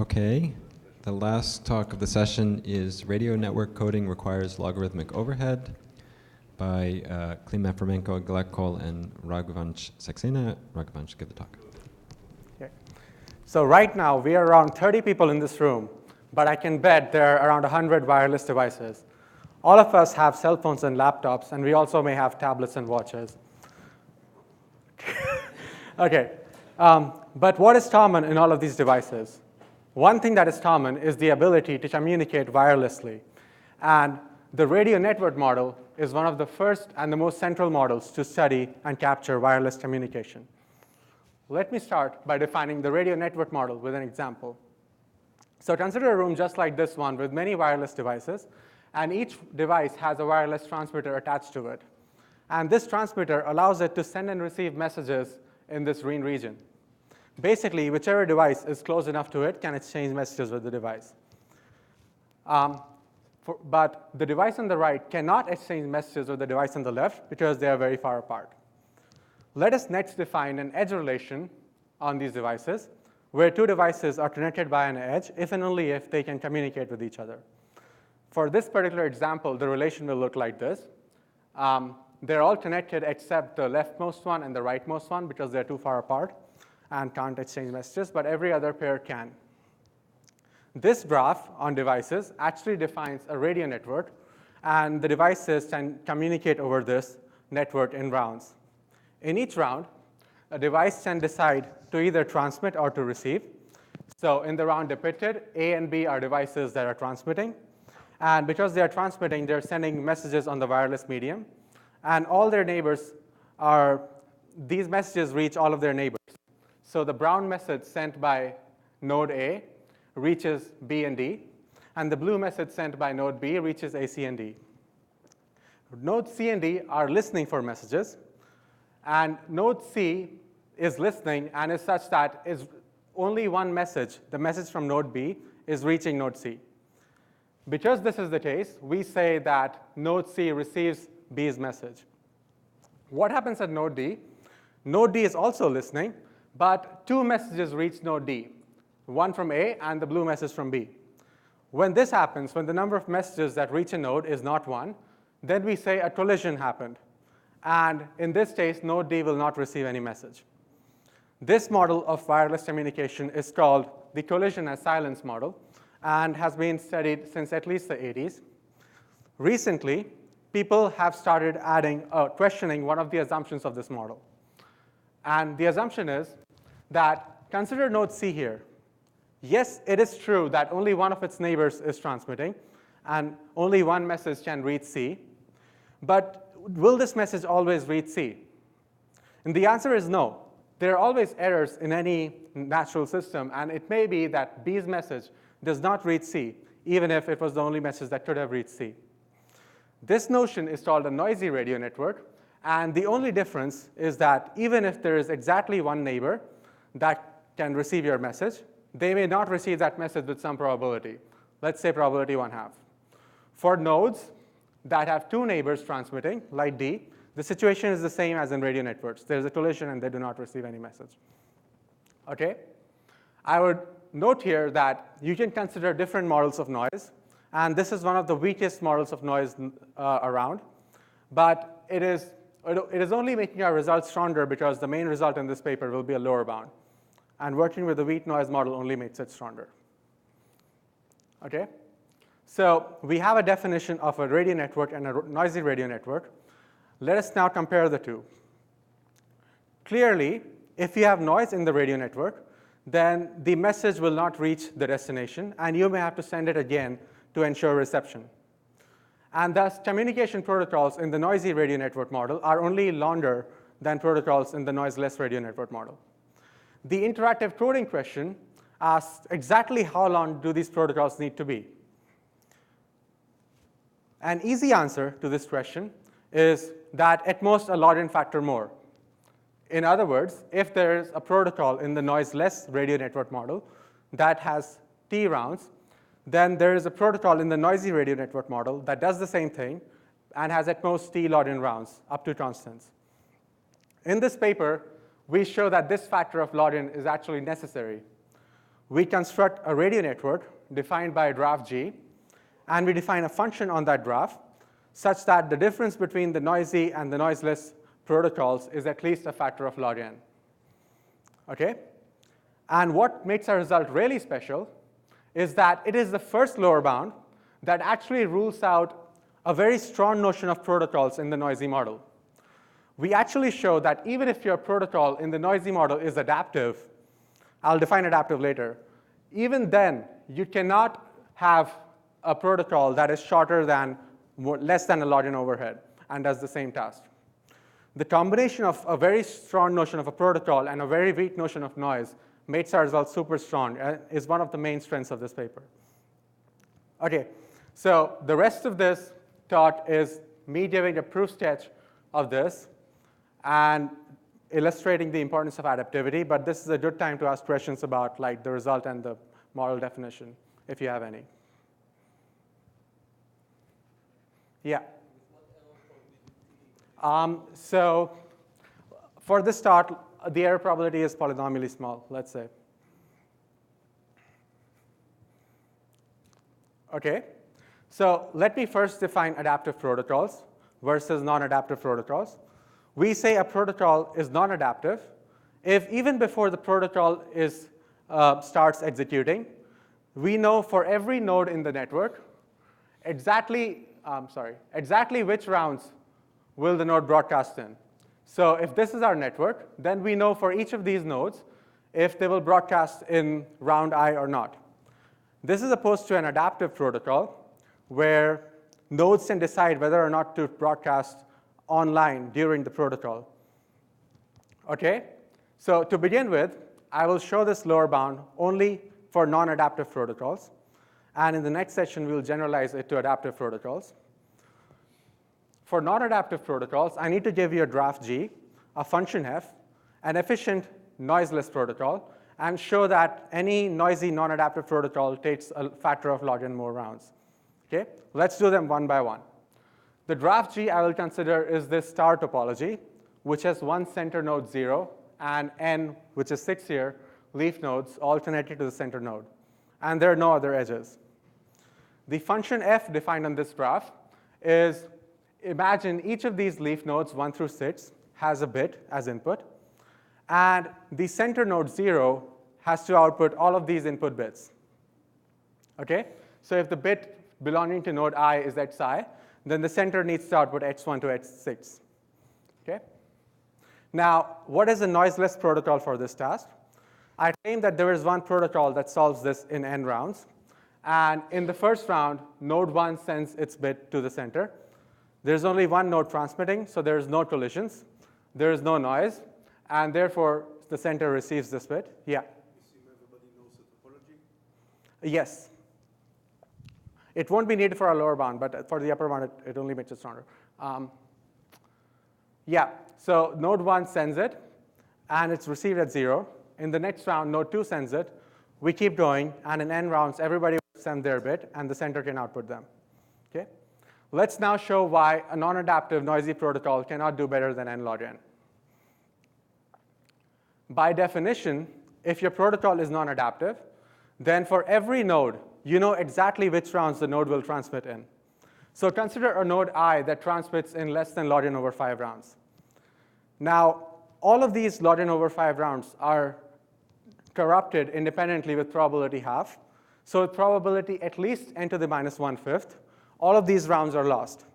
Okay. The last talk of the session is Radio Network Coding Requires Logarithmic Overhead by Klim, Efremenko, Gillat, and Raghuvansh, Saxena. Raghuvansh, give the talk. Okay. So right now, we are around 30 people in this room, but I can bet there are around 100 wireless devices. All of us have cell phones and laptops, and we also may have tablets and watches. Okay. But what is common in all of these devices? One thing that is common is the ability to communicate wirelessly. And the radio network model is one of the first and the most central models to study and capture wireless communication. Let me start by defining the radio network model with an example. So consider a room just like this one with many wireless devices, and each device has a wireless transmitter attached to it. And this transmitter allows it to send and receive messages in this green region. Basically, whichever device is close enough to it can exchange messages with the device. But the device on the right cannot exchange messages with the device on the left because they are very far apart. Let us next define an edge relation on these devices, where two devices are connected by an edge if and only if they can communicate with each other. For this particular example, the relation will look like this. They're all connected except the leftmost one and the rightmost one because they're too far apart and can't exchange messages, but every other pair can. This graph on devices actually defines a radio network, and the devices can communicate over this network in rounds. In each round, a device can decide to either transmit or to receive. So in the round depicted, A and B are devices that are transmitting. And because they are transmitting, they're sending messages on the wireless medium. And all their neighbors these messages reach all of their neighbors. So the brown message sent by node A reaches B and D, and the blue message sent by node B reaches A, C, and D. Node C and D are listening for messages, and node C is listening and is such that is only one message, the message from node B, is reaching node C. Because this is the case, we say that node C receives B's message. What happens at node D? Node D is also listening, but two messages reach node D, one from A and the blue message from B. When this happens, when the number of messages that reach a node is not one, then we say a collision happened. And in this case, node D will not receive any message. This model of wireless communication is called the collision as silence model and has been studied since at least the 80s. Recently, people have started questioning one of the assumptions of this model. And the assumption is that consider node C here. Yes, it is true that only one of its neighbors is transmitting, and only one message can reach C. But will this message always reach C? And the answer is no. There are always errors in any natural system, and it may be that B's message does not reach C, even if it was the only message that could have reached C. This notion is called a noisy radio network, and the only difference is that even if there is exactly one neighbor that can receive your message, they may not receive that message with some probability. Let's say probability 1/2. For nodes that have two neighbors transmitting, like D, the situation is the same as in radio networks. There's a collision, and they do not receive any message. Okay? I would note here that you can consider different models of noise, and this is one of the weakest models of noise around. But it is only making our results stronger because the main result in this paper will be a lower bound. And working with the weak noise model only makes it stronger. Okay? So we have a definition of a radio network and a noisy radio network. Let us now compare the two. Clearly, if you have noise in the radio network, then the message will not reach the destination, and you may have to send it again to ensure reception. And thus, communication protocols in the noisy radio network model are only longer than protocols in the noiseless radio network model. The interactive coding question asks exactly how long do these protocols need to be? An easy answer to this question is that at most a log-in factor more. In other words, if there is a protocol in the noiseless radio network model that has T rounds, then there is a protocol in the noisy radio network model that does the same thing and has at most T log-in rounds up to constants. In this paper, we show that this factor of log-in is actually necessary. we construct a radio network defined by a graph G, and we define a function on that graph such that the difference between the noisy and the noiseless protocols is at least a factor of log n. Okay? And what makes our result really special is that it is the first lower bound that actually rules out a very strong notion of protocols in the noisy model. We actually show that even if your protocol in the noisy model is adaptive, I'll define adaptive later, even then you cannot have a protocol that is shorter than less than a log n overhead and does the same task. The combination of a very strong notion of a protocol and a very weak notion of noise makes our result super strong and is one of the main strengths of this paper. Okay, so the rest of this talk is me giving a proof sketch of this and illustrating the importance of adaptivity, but this is a good time to ask questions about like the result and the model definition, if you have any. Yeah. So for this talk, the error probability is polynomially small, let's say. Okay, so let me first define adaptive protocols versus non-adaptive protocols. We say a protocol is non-adaptive if even before the protocol starts executing, we know for every node in the network exactly which rounds will the node broadcast in. So if this is our network, then we know for each of these nodes if they will broadcast in round I or not. This is opposed to an adaptive protocol where nodes can decide whether or not to broadcast online during the protocol. Okay? So to begin with, I will show this lower bound only for non-adaptive protocols. And in the next section, we'll generalize it to adaptive protocols. For non-adaptive protocols, I need to give you a graph G, a function f, an efficient noiseless protocol, and show that any noisy non-adaptive protocol takes a factor of log n more rounds. Okay? Let's do them one by one. The graph G I will consider is this star topology, which has one center node 0, and n, which is 6 here, leaf nodes alternating to the center node. And there are no other edges. The function f defined on this graph is, imagine each of these leaf nodes, 1 through 6, has a bit as input. And the center node 0 has to output all of these input bits. Okay? So if the bit belonging to node I is xi, then the center needs to output x1 to x6. Okay? Now, what is a noiseless protocol for this task? I claim that there is one protocol that solves this in n rounds. And in the first round, node 1 sends its bit to the center. There's only one node transmitting, so there's no collisions. There is no noise. And therefore, the center receives this bit. Yeah? Everybody knows the topology? Yes. It won't be needed for our lower bound, but for the upper bound, it only makes it stronger. Yeah, so node 1 sends it, and it's received at 0. In the next round, node 2 sends it. We keep going, and in n rounds, everybody will send their bit, and the center can output them. Okay? Let's now show why a non-adaptive noisy protocol cannot do better than n log n. By definition, if your protocol is non-adaptive, then for every node, you know exactly which rounds the node will transmit in. So consider a node I that transmits in less than log n over 5 rounds. Now, all of these log n over 5 rounds are corrupted independently with probability half. So with probability at least n to the minus 1/5, all of these rounds are lost.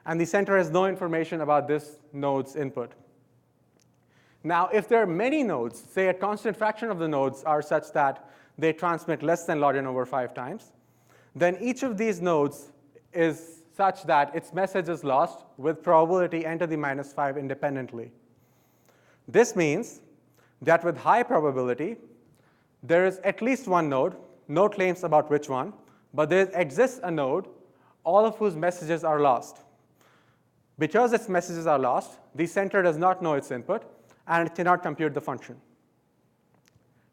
And the center has no information about this node's input. Now, if there are many nodes, say a constant fraction of the nodes are such that they transmit less than log n over 5 times, then each of these nodes is such that its message is lost with probability n to the minus 5 independently. This means that with high probability, there is at least one node, no claims about which one, but there exists a node, all of whose messages are lost. Because its messages are lost, the center does not know its input, and it cannot compute the function.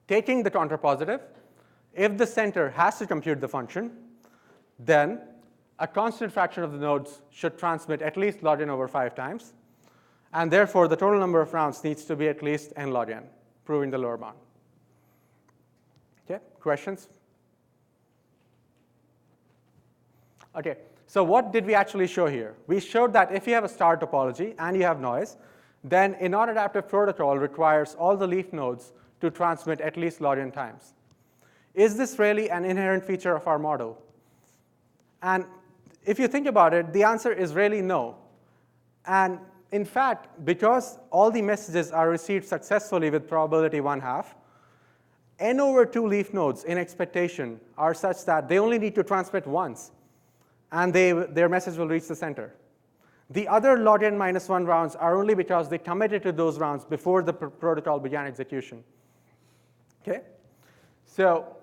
Taking the contrapositive, if the center has to compute the function, then a constant fraction of the nodes should transmit at least log n over 5 times. And therefore, the total number of rounds needs to be at least n log n, proving the lower bound. Okay, questions? Okay, so what did we actually show here? We showed that if you have a star topology and you have noise, then a non-adaptive protocol requires all the leaf nodes to transmit at least log n times. Is this really an inherent feature of our model? And if you think about it, the answer is really no. And in fact, because all the messages are received successfully with probability 1/2, n over 2 leaf nodes in expectation are such that they only need to transmit once, and their message will reach the center. The other log n minus 1 rounds are only because they committed to those rounds before the protocol began execution. Okay? So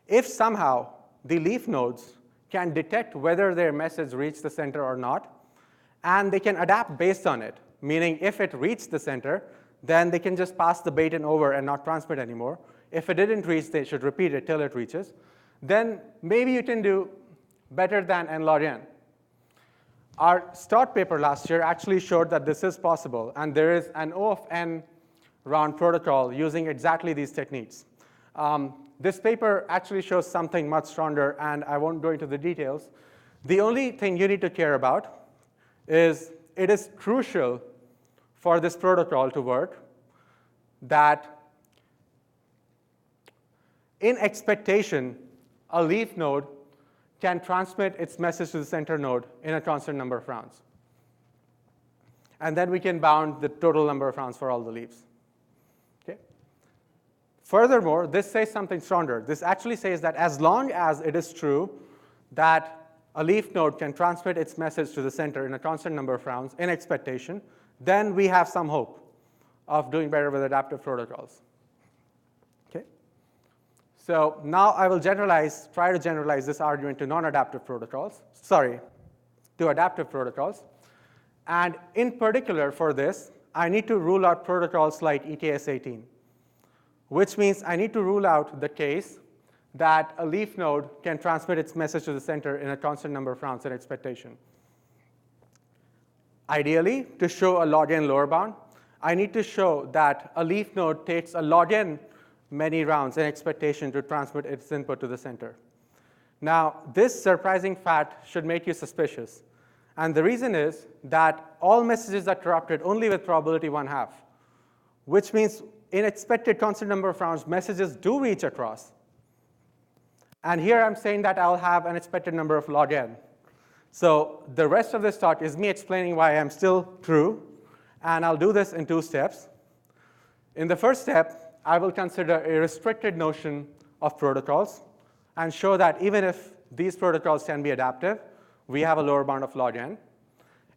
if somehow the leaf nodes can detect whether their message reached the center or not, and they can adapt based on it, meaning if it reached the center, then they can just pass the baton over and not transmit anymore. If it didn't reach, they should repeat it till it reaches. Then maybe you can do better than n log n. Our Stott paper last year actually showed that this is possible, and there is an O of n round protocol using exactly these techniques. This paper actually shows something much stronger, and I won't go into the details. The only thing you need to care about is it is crucial for this protocol to work that in expectation, a leaf node can transmit its message to the center node in a constant number of rounds. And then we can bound the total number of rounds for all the leaves. Okay? Furthermore, this says something stronger. This actually says that as long as it is true that a leaf node can transmit its message to the center in a constant number of rounds in expectation, then we have some hope of doing better with adaptive protocols. Okay? So now I will try to generalize this argument to non-adaptive protocols. Sorry, to adaptive protocols. And in particular for this, I need to rule out protocols like ETS-18, which means I need to rule out the case that a leaf node can transmit its message to the center in a constant number of rounds in expectation. Ideally, to show a log n lower bound, I need to show that a leaf node takes a log n many rounds in expectation to transmit its input to the center. Now, this surprising fact should make you suspicious. And the reason is that all messages are corrupted only with probability 1/2, which means in expected constant number of rounds, messages do reach across. And here I'm saying that I'll have an expected number of log n. So the rest of this talk is me explaining why I'm still true. And I'll do this in 2 steps. In the first step, I will consider a restricted notion of protocols and show that even if these protocols can be adaptive, we have a lower bound of log n.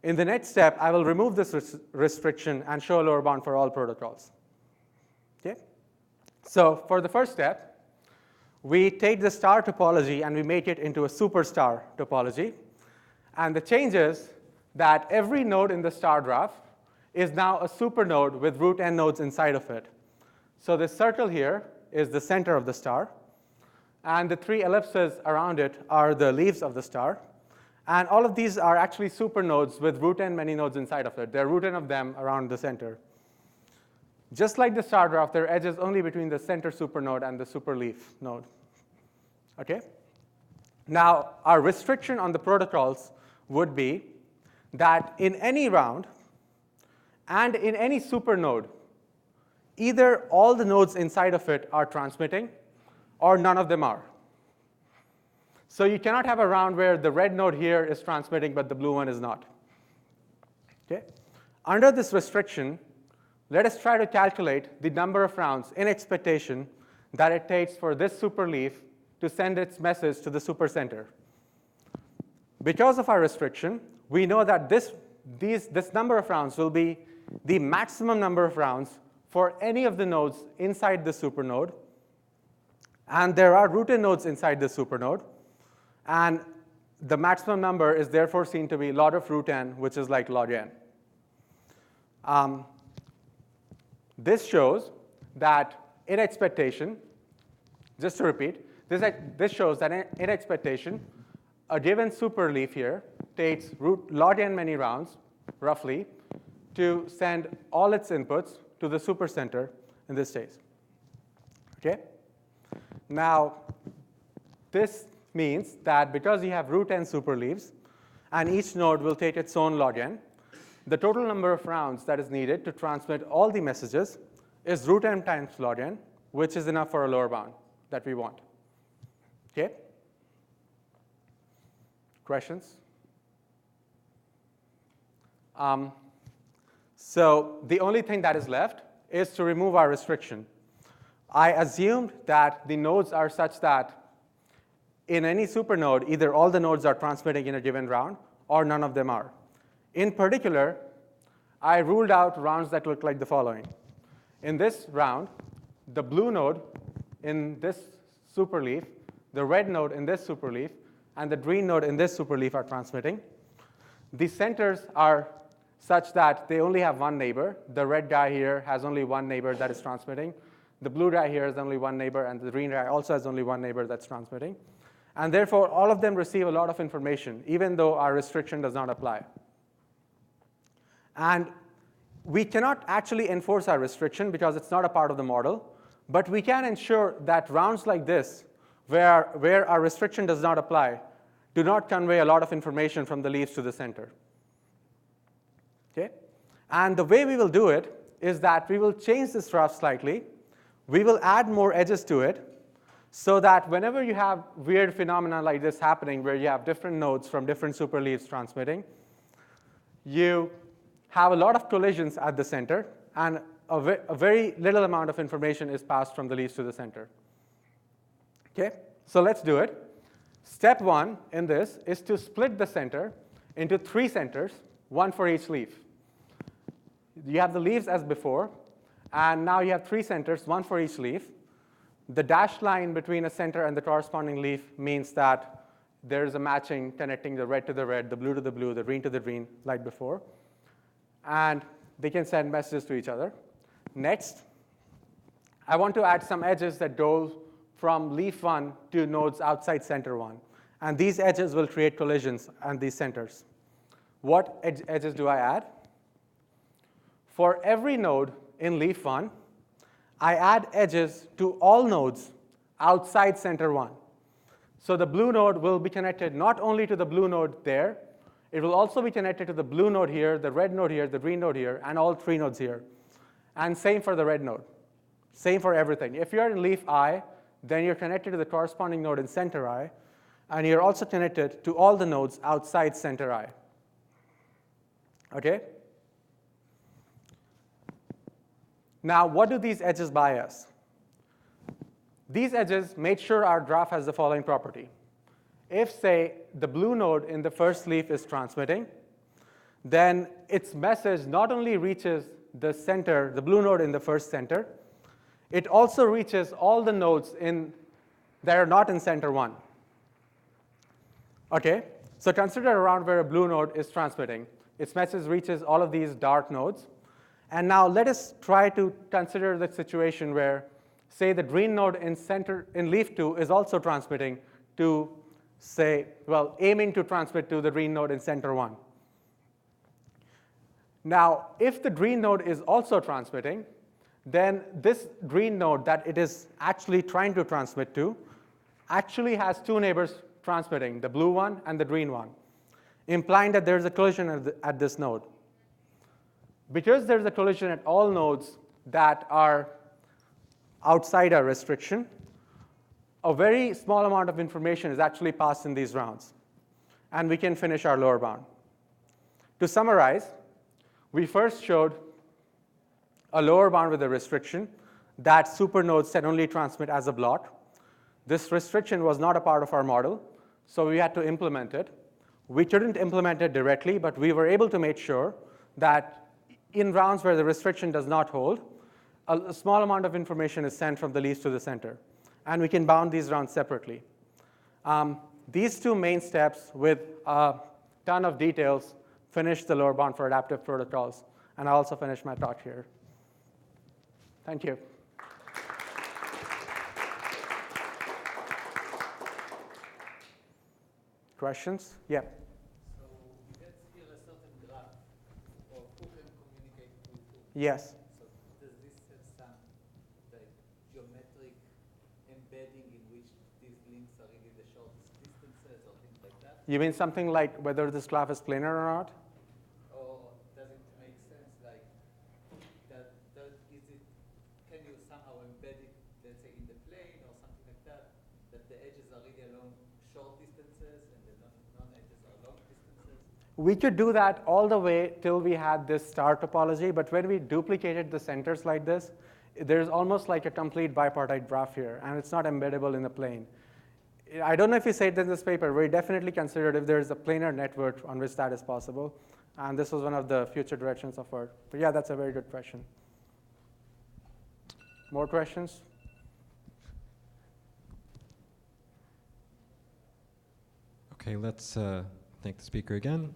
In the next step, I will remove this restriction and show a lower bound for all protocols. Okay? So for the first step, we take the star topology and we make it into a superstar topology. And the change is that every node in the star graph is now a supernode with root n nodes inside of it. So this circle here is the center of the star. And the 3 ellipses around it are the leaves of the star. And all of these are actually supernodes with root n many nodes inside of it. There are root n of them around the center. Just like the star graph, there are edges only between the center supernode and the superleaf node. Okay? Now, our restriction on the protocols would be that in any round and in any supernode, either all the nodes inside of it are transmitting or none of them are. So you cannot have a round where the red node here is transmitting but the blue one is not. Okay? Under this restriction, let us try to calculate the number of rounds in expectation that it takes for this superleaf to send its message to the supercenter. Because of our restriction, we know that this number of rounds will be the maximum number of rounds for any of the nodes inside the supernode. And there are root n nodes inside the supernode. And the maximum number is therefore seen to be log of root n, which is like log n. This shows that in expectation, just to repeat, this shows that in expectation, a given superleaf here takes log n many rounds, roughly, to send all its inputs to the supercenter in this case. Okay? Now, this means that because you have root n superleaves, and each node will take its own log n, the total number of rounds that is needed to transmit all the messages is root n times log n, which is enough for a lower bound that we want. Okay? Questions? So the only thing that is left is to remove our restriction. I assumed that the nodes are such that in any supernode, either all the nodes are transmitting in a given round or none of them are. In particular, I ruled out rounds that look like the following. In this round, the blue node in this superleaf, the red node in this superleaf, and the green node in this superleaf are transmitting. The centers are such that they only have one neighbor. The red guy here has only one neighbor that is transmitting. The blue guy here has only one neighbor, and the green guy also has only one neighbor that's transmitting. And therefore, all of them receive a lot of information, even though our restriction does not apply. And we cannot actually enforce our restriction because it's not a part of the model. But we can ensure that rounds like this, where our restriction does not apply, do not convey a lot of information from the leaves to the center. Okay? And the way we will do it is that we will change this graph slightly. We will add more edges to it so that whenever you have weird phenomena like this happening, where you have different nodes from different superleaves transmitting, you have a lot of collisions at the center, and a very little amount of information is passed from the leaves to the center. Okay? So let's do it. Step one in this is to split the center into 3 centers, one for each leaf. You have the leaves as before, and now you have 3 centers, one for each leaf. The dashed line between a center and the corresponding leaf means that there is a matching connecting the red to the red, the blue to the blue, the green to the green, like before. And they can send messages to each other. Next, I want to add some edges that go from leaf 1 to nodes outside center 1. And these edges will create collisions at these centers. What edges do I add? For every node in leaf 1, I add edges to all nodes outside center 1. So the blue node will be connected not only to the blue node there, it will also be connected to the blue node here, the red node here, the green node here, and all 3 nodes here. And same for the red node. Same for everything. If you're in leaf I, then you're connected to the corresponding node in center I, and you're also connected to all the nodes outside center I. Okay? Now, what do these edges buy us? These edges made sure our graph has the following property. If, say, the blue node in the first leaf is transmitting, then its message not only reaches the center, the blue node in the first center, it also reaches all the nodes that are not in center 1. Okay? So consider a round where a blue node is transmitting. Its message reaches all of these dark nodes. And now let us try to consider the situation where, say, the green node in leaf 2 is also transmitting to, say, well, aiming to transmit to the green node in center 1. Now, if the green node is also transmitting, then this green node that it is actually trying to transmit to actually has 2 neighbors transmitting, the blue one and the green one, implying that there's a collision at this node. Because there's a collision at all nodes that are outside our restriction, a very small amount of information is actually passed in these rounds. And we can finish our lower bound. To summarize, we first showed a lower bound with a restriction that supernodes can only transmit as a block. This restriction was not a part of our model, so we had to implement it. We couldn't implement it directly, but we were able to make sure that in rounds where the restriction does not hold, a small amount of information is sent from the leaves to the center. And we can bound these rounds separately. These 2 main steps with a ton of details finish the lower bound for adaptive protocols. And I'll also finish my talk here. Thank you. Questions? Yeah. So let's hear a certain graph of who can communicate with who. Yes. So does this have some like geometric embedding embedding in which these links are really the shortest distances or things like that? You mean something like whether this graph is planar or not? Or does it make sense, like, can you somehow embed it, let's say, in the plane or something like that, that the edges are really along short distances and the non-edges are long distances? We could do that all the way till we had this star topology, but when we duplicated the centers like this, there's almost like a complete bipartite graph here, and it's not embeddable in the plane. I don't know if you say it in this paper, we definitely considered if there's a planar network on which that is possible, and this was one of the future directions of work. But yeah, that's a very good question. More questions? Okay, let's thank the speaker again.